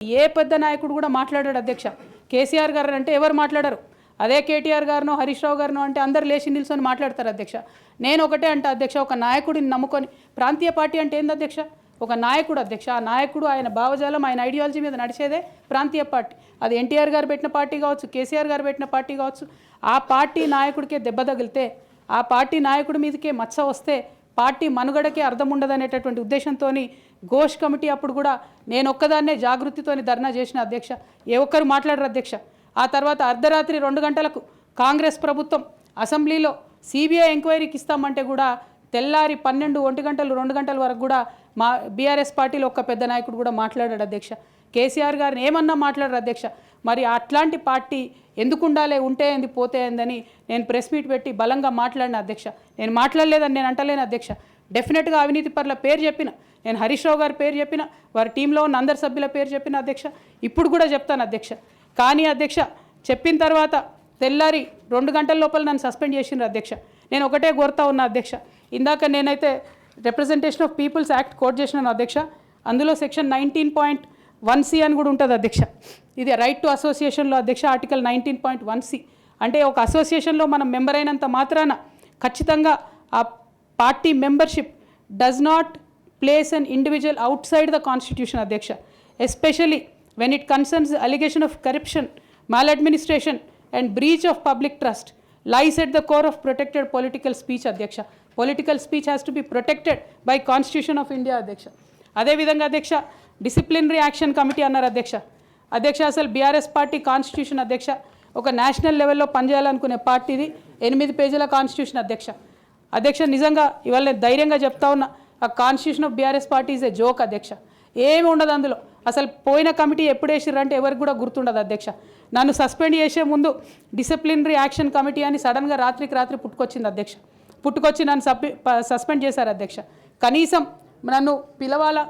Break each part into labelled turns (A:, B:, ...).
A: ఏ పెద్ద నాయకుడు కూడా మాట్లాడాడు అధ్యక్ష. కేసీఆర్ గారు అంటే ఎవరు మాట్లాడరు. అదే కేటీఆర్ గారినో హరీష్ రావు గారినో అంటే అందరు లేచి నిల్చొని మాట్లాడతారు అధ్యక్ష. నేను ఒకటే అంటే అధ్యక్ష, ఒక నాయకుడిని నమ్ముకొని ప్రాంతీయ పార్టీ అంటే ఏంది అధ్యక్ష? ఒక నాయకుడు అధ్యక్ష. ఆ నాయకుడు ఆయన భావజాలం ఆయన ఐడియాలజీ మీద నడిచేదే ప్రాంతీయ పార్టీ. అది ఎన్టీఆర్ గారు పెట్టిన పార్టీ కావచ్చు, కేసీఆర్ గారు పెట్టిన పార్టీ కావచ్చు. ఆ పార్టీ నాయకుడికే దెబ్బ తగిలితే, ఆ పార్టీ నాయకుడి మీదకే మచ్చ వస్తే పార్టీ మనుగడకే అర్థం ఉండదనేటటువంటి ఉద్దేశంతో ఘోష్ కమిటీ అప్పుడు కూడా నేను ఒక్కదాన్నే జాగృతితోని ధర్నా చేసిన అధ్యక్ష. ఏ ఒక్కరు మాట్లాడరు అధ్యక్ష. ఆ తర్వాత అర్ధరాత్రి 2 గంటలకు కాంగ్రెస్ ప్రభుత్వం అసెంబ్లీలో సిబిఐ ఎంక్వైరీకి ఇస్తామంటే కూడా తెల్లారి 12, 1 గంటలు 2 గంటల వరకు కూడా మా బీఆర్ఎస్ పార్టీలో ఒక్క పెద్ద నాయకుడు కూడా మాట్లాడాడు అధ్యక్ష. కేసీఆర్ గారిని ఏమన్నా మాట్లాడరు అధ్యక్ష. మరి అట్లాంటి పార్టీ ఎందుకు ఉండాలి? ఉంటే ఏంది పోతే ఏందని నేను ప్రెస్ మీట్ పెట్టి బలంగా మాట్లాడిన అధ్యక్ష. నేను మాట్లాడలేదని నేను అంటలేను అధ్యక్ష. డెఫినెట్గా అవినీతి పరుల పేరు చెప్పిన, నేను హరీష్ రావు గారి పేరు చెప్పిన, వారి టీంలో ఉన్న అందరి సభ్యుల పేరు చెప్పిన అధ్యక్ష. ఇప్పుడు కూడా చెప్తాను అధ్యక్ష. కానీ అధ్యక్ష చెప్పిన తర్వాత తెల్లారి 2 గంటల లోపల నన్ను సస్పెండ్ చేసిండ్రు అధ్యక్ష. నేను ఒకటే కోరుతా ఉన్నా అధ్యక్ష. ఇందాక నేనైతే representation of people's act quote చేసినాను అధ్యక్ష. అందులో సెక్షన్ 19.1C అని కూడా ఉంటుంది అధ్యక్ష. ఇది రైట్ టు అసోసియేషన్లో అధ్యక్ష ఆర్టికల్ 19.1C. అంటే ఒక అసోసియేషన్లో మనం మెంబర్ అయినంత మాత్రాన ఖచ్చితంగా ఆ party membership does not place on individual outside the constitution అధ్యక్ష. Especially when it concerns the allegation of corruption, maladministration and breach of public trust lies at the core of protected political speech అధ్యక్ష. Political speech has to be protected by Constitution of India అధ్యక్ష. అదే విధంగా అధ్యక్ష disciplinary action committee అన్నారు అధ్యక్ష. అధ్యక్ష అసలు BRS party constitution అధ్యక్ష ఒక నేషనల్ లెవెల్లో పనిచేయాలనుకునే పార్టీది 8 పేజీల కాన్స్టిట్యూషన్ అధ్యక్ష. అధ్యక్ష నిజంగా ఇవాళ నేను ధైర్యంగా చెప్తా ఉన్నా, ఆ constitution of BRS party is a joke అధ్యక్ష. ఏమి ఉండదు అందులో. అసలు పోయిన కమిటీ ఎప్పుడు వేసిర్రంటే ఎవరికి కూడా గుర్తుండదు అధ్యక్ష. నన్ను సస్పెండ్ చేసే ముందు డిసిప్లినరీ యాక్షన్ కమిటీ అని సడన్గా రాత్రికి రాత్రి పుట్టుకొచ్చింది అధ్యక్ష. పుట్టుకొచ్చి నన్ను సస్పెండ్ చేశారు అధ్యక్ష. కనీసం నన్ను పిలవాలా,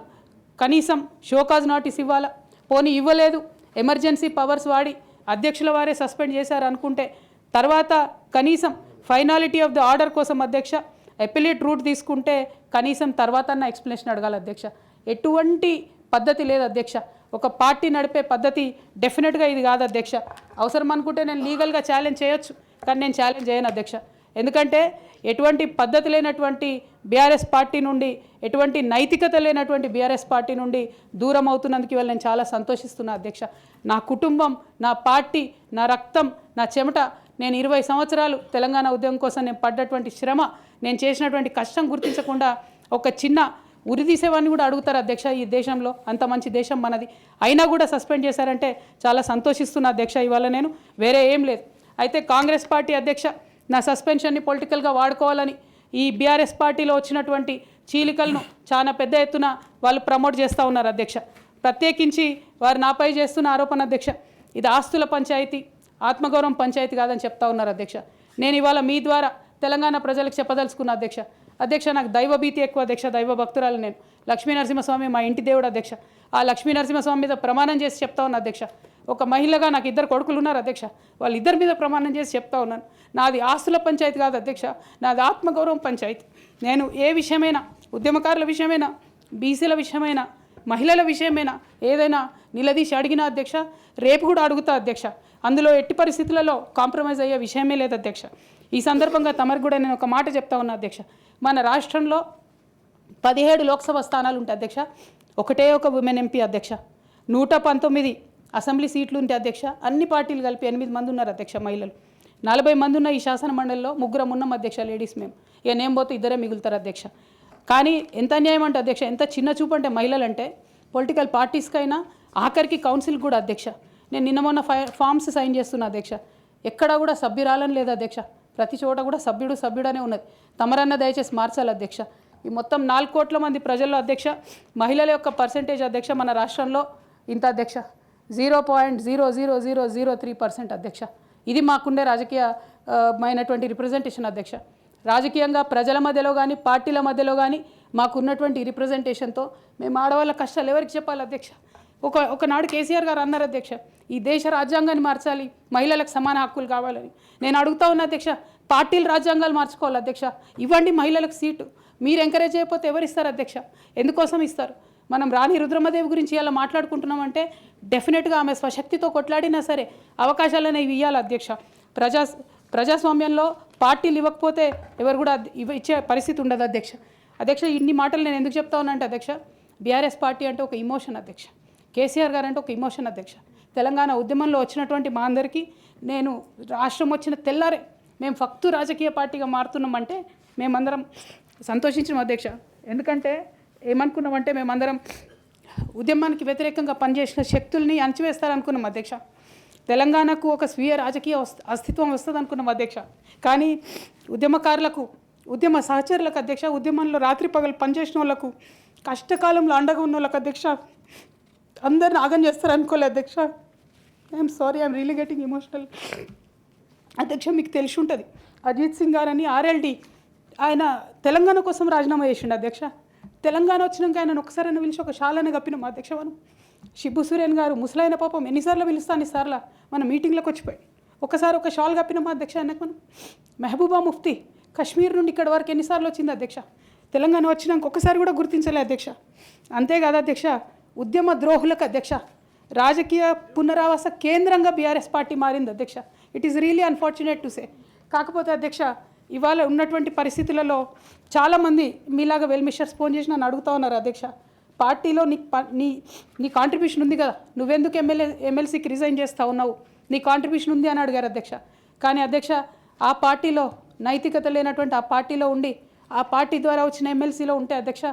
A: కనీసం షోకాజ్ నోటీస్ ఇవ్వాలా, పోనీ ఇవ్వలేదు. ఎమర్జెన్సీ పవర్స్ వాడి అధ్యక్షుల వారే సస్పెండ్ చేశారు అనుకుంటే తర్వాత కనీసం ఫైనాలిటీ ఆఫ్ ద ఆర్డర్ కోసం అధ్యక్ష అపిలేట్ రూట్ తీసుకుంటే కనీసం తర్వాత ఎక్స్ప్లెనేషన్ అడగాలి అధ్యక్ష. ఎటువంటి పద్ధతి లేదు అధ్యక్ష. ఒక పార్టీ నడిపే పద్ధతి డెఫినెట్గా ఇది కాదు అధ్యక్ష. అవసరం అనుకుంటే నేను లీగల్గా ఛాలెంజ్ చేయొచ్చు, కానీ నేను ఛాలెంజ్ చేయను అధ్యక్ష. ఎందుకంటే ఎటువంటి పద్ధతి లేనటువంటి బీఆర్ఎస్ పార్టీ నుండి, ఎటువంటి నైతికత లేనటువంటి బీఆర్ఎస్ పార్టీ నుండి దూరం అవుతున్నందుకు ఇవాళ నేను చాలా సంతోషిస్తున్నా అధ్యక్ష. నా కుటుంబం, నా పార్టీ, నా రక్తం, నా చెమట, నేను 20 సంవత్సరాలు తెలంగాణ ఉద్యమం కోసం నేను పడ్డటువంటి శ్రమ, నేను చేసినటువంటి కష్టం గుర్తించకుండా ఒక చిన్న ఉరిదీసేవాన్ని కూడా అడుగుతారు అధ్యక్ష. ఈ దేశంలో అంత మంచి దేశం మనది, అయినా కూడా సస్పెండ్ చేశారంటే చాలా సంతోషిస్తున్నా అధ్యక్ష. ఇవాళ నేను వేరే ఏం లేదు. అయితే కాంగ్రెస్ పార్టీ అధ్యక్ష నా సస్పెన్షన్ని పొలిటికల్గా వాడుకోవాలని ఈ బీఆర్ఎస్ పార్టీలో వచ్చినటువంటి చీలికలను చాలా పెద్ద ఎత్తున వాళ్ళు ప్రమోట్ చేస్తూ ఉన్నారు అధ్యక్ష. ప్రత్యేకించి వారు నాపై చేస్తున్న ఆరోపణ అధ్యక్ష, ఇది ఆస్తుల పంచాయతీ, ఆత్మగౌరవం పంచాయతీ కాదని చెప్తా ఉన్నారు అధ్యక్ష. నేను ఇవాళ మీ ద్వారా తెలంగాణ ప్రజలకు చెప్పదలుచుకున్న అధ్యక్ష. అధ్యక్ష నాకు దైవభీతి ఎక్కువ అధ్యక్ష, దైవ భక్తురాలు నేను. లక్ష్మీ నరసింహస్వామి మా ఇంటి దేవుడు అధ్యక్ష. ఆ లక్ష్మీ నరసింహస్వామి మీద ప్రమాణం చేసి చెప్తా ఉన్నా అధ్యక్ష. ఒక మహిళగా నాకు 2 కొడుకులు ఉన్నారు అధ్యక్ష. వాళ్ళిద్దరి మీద ప్రమాణం చేసి చెప్తా ఉన్నాను, నాది ఆస్తుల పంచాయతీ కాదు అధ్యక్ష, నాది ఆత్మగౌరవం పంచాయతీ. నేను ఏ విషయమైనా, ఉద్యమకారుల విషయమైనా, బీసీల విషయమైనా, మహిళల విషయమైనా ఏదైనా నిలదీసి అడిగినా అధ్యక్ష, రేపు కూడా అడుగుతా అధ్యక్ష. అందులో ఎట్టి పరిస్థితులలో కాంప్రమైజ్ అయ్యే విషయమే లేదు అధ్యక్ష. ఈ సందర్భంగా తమరికి కూడా నేను ఒక మాట చెప్తా ఉన్నా అధ్యక్ష. మన రాష్ట్రంలో 17 లోక్సభ స్థానాలు ఉంటాయి అధ్యక్ష, ఒకటే ఒక ఉమెన్ ఎంపీ అధ్యక్ష. 119 అసెంబ్లీ సీట్లు ఉంటాయి అధ్యక్ష. అన్ని పార్టీలు కలిపి 8 మంది ఉన్నారు అధ్యక్ష మహిళలు. 40 మంది ఉన్న ఈ శాసన మండలిలో 3 ఉన్నాం అధ్యక్ష లేడీస్. మేము ఇక నేను పోతే 2 మిగులుతారు అధ్యక్ష. కానీ ఎంత అన్యాయం అంటే అధ్యక్ష, ఎంత చిన్న చూపు అంటే మహిళలు అంటే పొలిటికల్ పార్టీస్కైనా ఆఖరికి కౌన్సిల్ కూడా అధ్యక్ష. నేను నిన్న మొన్న ఫామ్స్ సైన్ చేస్తున్నా అధ్యక్ష. ఎక్కడా కూడా సభ్యురాలని లేదు అధ్యక్ష. ప్రతి చోట కూడా సభ్యుడనే ఉన్నది. తమరన్న దయచేసి మార్చాలి అధ్యక్ష. ఈ మొత్తం 4 కోట్ల మంది ప్రజల్లో అధ్యక్ష మహిళల యొక్క పర్సెంటేజ్ అధ్యక్ష మన రాష్ట్రంలో ఇంత అధ్యక్ష 0.00003% అధ్యక్ష. ఇది మాకుండే రాజకీయమైనటువంటి రిప్రజెంటేషన్ అధ్యక్ష. రాజకీయంగా ప్రజల మధ్యలో కానీ పార్టీల మధ్యలో కానీ మాకున్నటువంటి రిప్రజెంటేషన్తో మేము ఆడవాళ్ళ కష్టాలు ఎవరికి చెప్పాలి అధ్యక్ష? ఒకనాడు కేసీఆర్ గారు అన్నారు అధ్యక్ష, ఈ దేశ రాజ్యాంగాన్ని మార్చాలి, మహిళలకు సమాన హక్కులు కావాలని. నేను అడుగుతా ఉన్నా అధ్యక్ష, పార్టీలు రాజ్యాంగాలు మార్చుకోవాలి అధ్యక్ష. ఇవ్వండి మహిళలకు సీటు. మీరు ఎంకరేజ్ చేయకపోతే ఎవరు ఇస్తారు అధ్యక్ష? ఎందుకోసం ఇస్తారు? మనం రాణి రుద్రమదేవి గురించి ఇలా మాట్లాడుకుంటున్నామంటే డెఫినెట్గా ఆమె స్వశక్తితో కొట్లాడినా సరే అవకాశాలను ఇవి ఇవ్వాలి అధ్యక్ష. ప్రజాస్వామ్యంలో పార్టీలు ఇవ్వకపోతే ఎవరు కూడా ఇచ్చే పరిస్థితి ఉండదు అధ్యక్ష. అధ్యక్ష, ఇన్ని మాటలు నేను ఎందుకు చెప్తా ఉన్నానంటే అధ్యక్ష, బీఆర్ఎస్ పార్టీ అంటే ఒక ఇమోషన్ అధ్యక్ష, కేసీఆర్ గారు అంటే ఒక ఇమోషన్ అధ్యక్ష. తెలంగాణ ఉద్యమంలో వచ్చినటువంటి మా అందరికీ నేను రాష్ట్రం వచ్చిన తెల్లారే మేము ఫక్తు రాజకీయ పార్టీగా మారుతున్నామంటే మేమందరం సంతోషించినాం అధ్యక్ష. ఎందుకంటే ఏమనుకున్నామంటే మేమందరం ఉద్యమానికి వ్యతిరేకంగా పనిచేసిన శక్తుల్ని అణచివేస్తారనుకున్నాం అధ్యక్ష. తెలంగాణకు ఒక స్వీయ రాజకీయ అస్తిత్వం వస్తుంది అనుకున్నాం అధ్యక్ష. కానీ ఉద్యమకారులకు, ఉద్యమ సహచరులకు అధ్యక్ష, ఉద్యమంలో రాత్రి పగలు పనిచేసిన వాళ్ళకు, కష్టకాలంలో అండగా ఉన్న వాళ్ళకు అధ్యక్ష, అందరిని ఆగం చేస్తారు అనుకోలే అధ్యక్ష. I'm sorry, I'm really getting emotional అధ్యక్ష. మీకు తెలిసి ఉంటుంది, అజిత్ సింగ్ గారని ఆర్ఎల్డి ఆయన తెలంగాణ కోసం రాజీనామా చేసిండు అధ్యక్ష. తెలంగాణ వచ్చినాక ఆయన ఒకసారైనా పిలిచి ఒక షాలను కప్పినాం అధ్యక్ష. మనం షిబ్బు సూర్యన్ గారు ముసలైన పాపం ఎన్నిసార్లు పిలుస్తాను ఇన్నిసార్లు మన మీటింగ్లోకి వచ్చిపోయి ఒకసారి ఒక షాల్ కప్పినామా అధ్యక్ష ఆయనకు మనం. మెహబూబా ముఫ్తీ కశ్మీర్ నుండి ఇక్కడ వరకు ఎన్నిసార్లు వచ్చింది అధ్యక్ష. తెలంగాణ వచ్చినాక ఒకసారి కూడా గుర్తించలే అధ్యక్ష. అంతేకాదు అధ్యక్ష, ఉద్యమ ద్రోహులకు అధ్యక్ష రాజకీయ పునరావాస కేంద్రంగా బీఆర్ఎస్ పార్టీ మారింది అధ్యక్ష. It is really unfortunate to say. కాకపోతే అధ్యక్ష, ఇవాళ ఉన్నటువంటి పరిస్థితులలో చాలామంది మీలాగా వెల్మిషర్స్ ఫోన్ చేసి నన్ను అడుగుతూ ఉన్నారు అధ్యక్ష, పార్టీలో నీ కాంట్రిబ్యూషన్ ఉంది కదా, నువ్వెందుకు ఎమ్మెల్సీకి రిజైన్ చేస్తూ ఉన్నావు, నీ కాంట్రిబ్యూషన్ ఉంది అని అడిగారు అధ్యక్ష. కానీ అధ్యక్ష, ఆ పార్టీలో నైతికత లేనటువంటి ఆ పార్టీలో ఉండి ఆ పార్టీ ద్వారా వచ్చిన ఎమ్మెల్సీలో ఉంటే అధ్యక్ష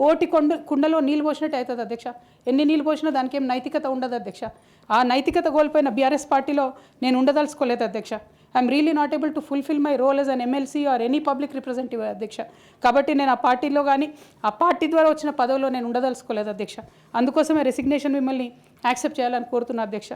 A: ఓటి కుండలో నీళ్ళు పోసినట్టు అవుతుంది అధ్యక్ష. ఎన్ని నీళ్ళు పోసినా దానికి ఏం నైతికత ఉండదు అధ్యక్ష. ఆ నైతికత కోల్పోయిన బీఆర్ఎస్ పార్టీలో నేను ఉండదలుచుకోలేదు అధ్యక్ష. I'm really not able to fulfil my role as an MLC or any public representative అధ్యక్ష. కాబట్టి నేను ఆ పార్టీలో కానీ ఆ పార్టీ ద్వారా వచ్చిన పదవిలో నేను ఉండదలుచుకోలేదు అధ్యక్ష. అందుకోసమే రెసిగ్నేషన్ మిమ్మల్ని యాక్సెప్ట్ చేయాలని కోరుతున్నా అధ్యక్ష.